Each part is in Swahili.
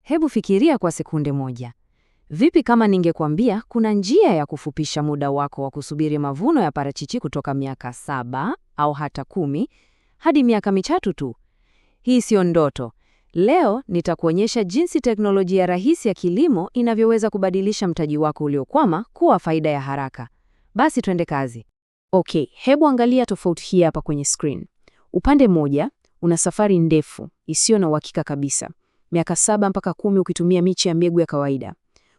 Hebu fikiria kwa sekunde moja. Vipi kama ningekwambia kuna njia ya kufupisha muda wako wa kusubiri mavuno ya parachichi kutoka miaka 7 au hata 10 hadi miaka 3 tu? Hii sio ndoto. Leo nitakuonyesha jinsi teknolojia rahisi ya kilimo inavyoweza kubadilisha mtaji wako uliokwama kuwa faida ya haraka. Basi twende kazi. Okay, hebu angalia tofauti hii hapa kwenye screen. Upande mmoja una safari ndefu isiyo na uhakika kabisa, miaka 7 mpaka 10 ukitumia miche ya mbegu ya kawaida.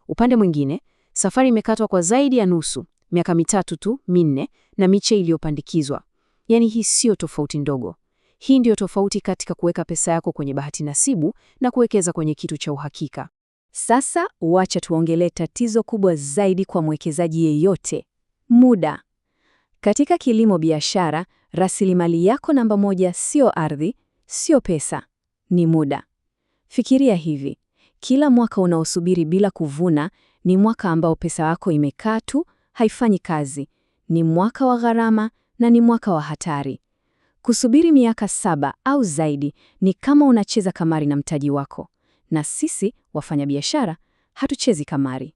Upande mwingine, safari imekatwa kwa zaidi ya nusu, miaka 3 tu, 4, na miche iliyopandikizwa. Yaani hii sio tofauti ndogo. Hii ndio tofauti katika kuweka pesa yako kwenye bahati nasibu na kuwekeza kwenye kitu cha uhakika. Sasa wacha tuongelee tatizo kubwa zaidi kwa mwekezaji yeyote: muda. Katika kilimo biashara, rasilimali yako namba 1 sio ardhi, sio pesa, ni muda. Fikiria hivi, kila mwaka unaosubiri bila kuvuna ni mwaka ambao pesa yako imekaa tu, haifanyi kazi. Ni mwaka wa gharama na ni mwaka wa hatari. Kusubiri miaka 7 au zaidi ni kama unacheza kamari na mtaji wako. Na sisi, wafanyabiashara, hatuchezi kamari.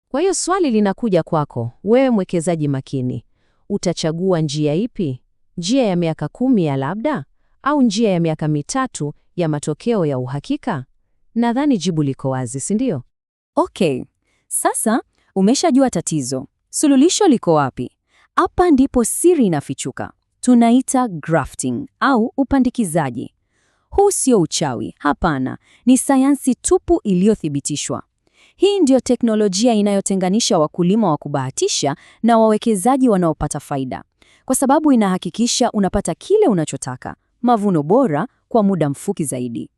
Kwa hiyo swali linakuja kwako, wewe mwekezaji makini. Utachagua njia ipi? Njia ya miaka 10 ya labda? Au njia ya miaka 3 ya matokeo ya uhakika? Nadhani jibu liko wazi, si ndio? Okay, sasa umeshajua tatizo. Suluhisho liko wapi? Hapa ndipo siri inafichuka. Tunaita grafting au upandikizaji. Huu sio uchawi, hapana, ni sayansi tupu iliyothibitishwa. Hii ndio teknolojia inayotenganisha wakulima wa kubahatisha na wawekezaji wanaopata faida, kwa sababu inahakikisha unapata kile unachotaka, mavuno bora kwa muda mfupi zaidi.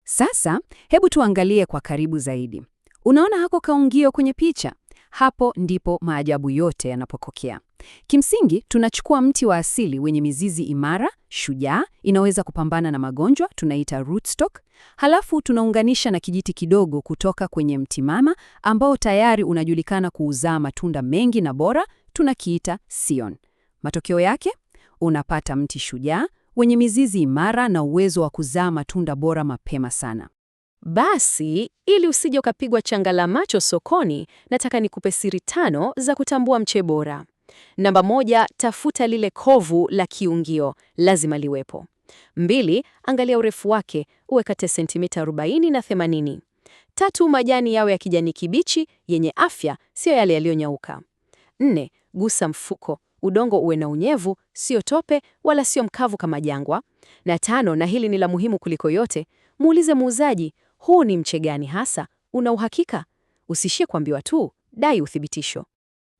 Sasa, hebu tuangalie kwa karibu zaidi. Unaona hako kaungio kwenye picha? Hapo ndipo maajabu yote yanapokokea. Kimsingi, tunachukua mti wa asili wenye mizizi imara, shujaa, inaweza kupambana na magonjwa, tunaita rootstock. Halafu tunaunganisha na kijiti kidogo kutoka kwenye mti mama ambao tayari unajulikana kuuzaa matunda mengi na bora, tunakiita Scion. Matokeo yake, unapata mti shujaa wenye mizizi imara na uwezo wa kuzaa matunda bora mapema sana. Basi, ili usije ukapigwa changa la macho sokoni, nataka nikupe siri 5 za kutambua mche bora. Namba 1, tafuta lile kovu la kiungio, lazima liwepo. 2, angalia urefu wake, uwe kati ya sentimita 40 na 80. 3, majani yawe ya kijani kibichi, yenye afya, sio yale yaliyonyauka. 4, gusa mfuko, udongo uwe na unyevu, sio tope wala sio mkavu kama jangwa. Na 5, na hili ni la muhimu kuliko yote, muulize muuzaji, huu ni mche gani hasa? Una uhakika? Usishie kuambiwa tu, dai uthibitisho.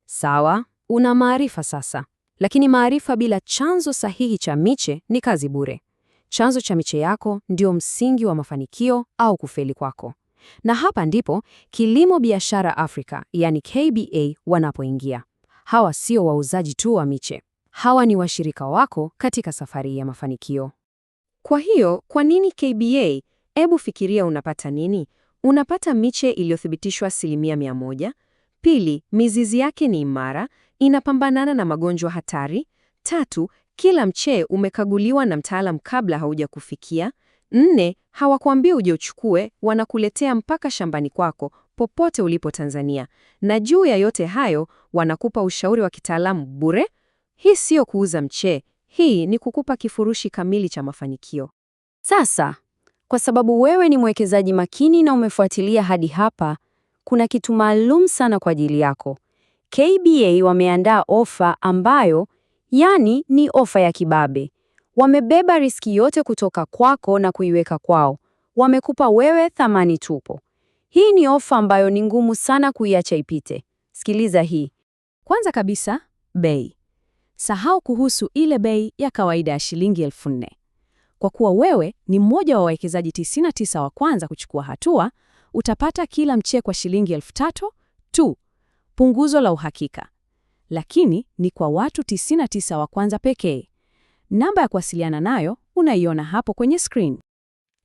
Sawa, una maarifa sasa. Lakini maarifa bila chanzo sahihi cha miche ni kazi bure. Chanzo cha miche yako ndio msingi wa mafanikio au kufeli kwako. Na hapa ndipo Kilimo Biashara Afrika, yani KBA, wanapoingia. Hawa sio wauzaji tu wa miche. Hawa ni washirika wako katika safari ya mafanikio. Kwa hiyo, kwa nini KBA? Hebu fikiria unapata nini? Unapata miche iliyothibitishwa 100%. Pili, mizizi yake ni imara, inapambanana na magonjwa hatari. 3, kila mche umekaguliwa na mtaalam kabla hauja kufikia. 4, hawakuambii uje uchukue, wanakuletea mpaka shambani kwako, popote ulipo Tanzania. Na juu ya yote hayo, wanakupa ushauri wa kitaalamu bure. Hii sio kuuza mche, hii ni kukupa kifurushi kamili cha mafanikio. Sasa, kwa sababu wewe ni mwekezaji makini na umefuatilia hadi hapa, kuna kitu maalum sana kwa ajili yako. KBA wameandaa ofa ambayo, yani ni ofa ya kibabe. Wamebeba riski yote kutoka kwako na kuiweka kwao. Wamekupa wewe thamani tupo. Hii ni ofa ambayo ni ngumu sana kuiacha ipite. Sikiliza hii. Kwanza kabisa, bei. Sahau kuhusu ile bei ya kawaida ya shilingi 4,000. Kwa kuwa wewe ni mmoja wa wawekezaji 99 wa kwanza kuchukua hatua, utapata kila mche kwa shilingi 3,000 tu. Punguzo la uhakika. Lakini ni kwa watu 99 wa kwanza pekee. Namba ya kuwasiliana nayo unaiona hapo kwenye screen.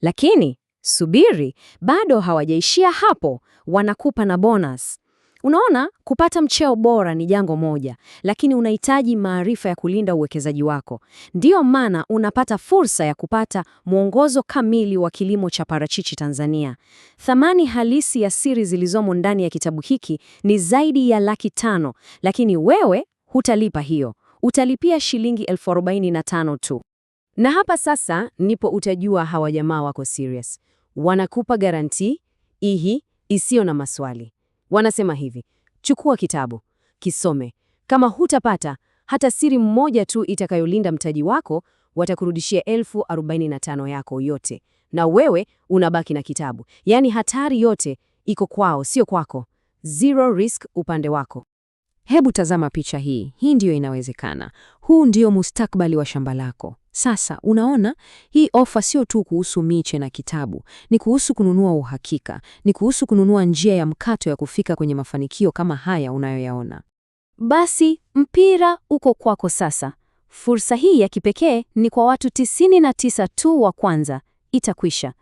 Lakini subiri, bado hawajaishia hapo, wanakupa na bonus. Unaona, kupata mcheo bora ni jambo moja, lakini unahitaji maarifa ya kulinda uwekezaji wako. Ndiyo maana unapata fursa ya kupata mwongozo kamili wa kilimo cha parachichi Tanzania. Thamani halisi ya siri zilizomo ndani ya kitabu hiki ni zaidi ya $500,000, lakini wewe hutalipa hiyo. Utalipia shilingi 45,000 tu. Na hapa sasa nipo utajua hawa jamaa wako serious. Wanakupa garantii isiyo na maswali. Wanasema hivi, chukua kitabu, kisome. Kama hutapata hata siri mmoja tu itakayolinda mtaji wako, watakurudishia 45,000 yako yote. Na wewe unabaki na kitabu. Yaani hatari yote iko kwao, sio kwako. Zero risk upande wako. Hebu tazama picha hii. Hii ndiyo inawezekana. Huu ndio mustakabali wa shamba lako. Sasa, unaona, hii ofa sio tu kuhusu miche na kitabu. Ni kuhusu kununua uhakika. Ni kuhusu kununua njia ya mkato ya kufika kwenye mafanikio kama haya unayoyaona. Basi, mpira uko kwako sasa. Fursa hii ya kipekee ni kwa watu 99 tu wa kwanza. Itakwisha.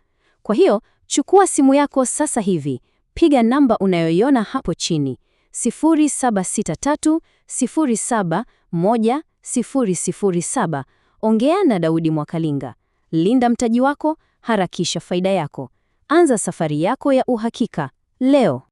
Kwa hiyo, chukua simu yako sasa hivi. Piga namba unayoiona hapo chini. 0763071007. Ongea na Daudi Mwakalinga. Linda mtaji wako, harakisha faida yako. Anza safari yako ya uhakika leo.